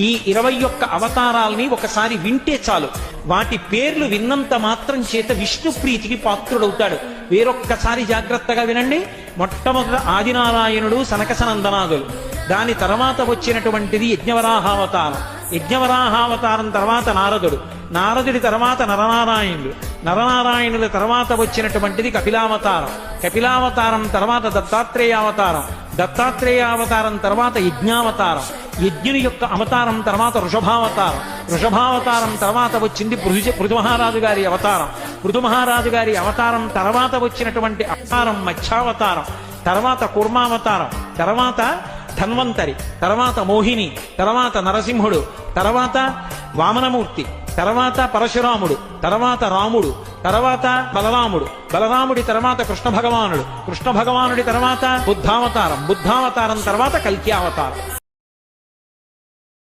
ఈ 21 అవతారాల్ని ఒకసారి వింటే చాలు, వాటి పేర్లు విన్నంత మాత్రం చేత విష్ణు ప్రీతికి పాత్రుడవుతాడు. వేరొక్కసారి జాగ్రత్తగా వినండి. మొట్టమొదట ఆదినారాయణుడు, సనకసనందనాదులు. దాని తర్వాత వచ్చినటువంటిది యజ్ఞవరాహావతారం. యజ్ఞవరాహావతారం తర్వాత నారదుడు. నారదుడి తర్వాత నరనారాయణుడు. నరనారాయణుల తర్వాత వచ్చినటువంటిది కపిలావతారం. కపిలావతారం తర్వాత దత్తాత్రేయావతారం. దత్తాత్రేయావతారం తర్వాత యజ్ఞావతారం. యజ్ఞుని యొక్క అవతారం తర్వాత వృషభావతారం. వృషభావతారం తర్వాత వచ్చింది పృథుమహారాజు గారి అవతారం. పృథుమహారాజు గారి అవతారం తర్వాత వచ్చినటువంటి అవతారం మత్స్యావతారం. తర్వాత కూర్మావతారం. తర్వాత ధన్వంతరి. తర్వాత మోహిని. తర్వాత నరసింహుడు. తర్వాత వామనమూర్తి. తర్వాత పరశురాముడు. తర్వాత రాముడు. తర్వాత బలరాముడు. బలరాముడి తర్వాత కృష్ణ భగవానుడు. కృష్ణ భగవానుడి తర్వాత బుద్ధావతారం. బుద్ధావతారం తర్వాత కల్కి అవతారం.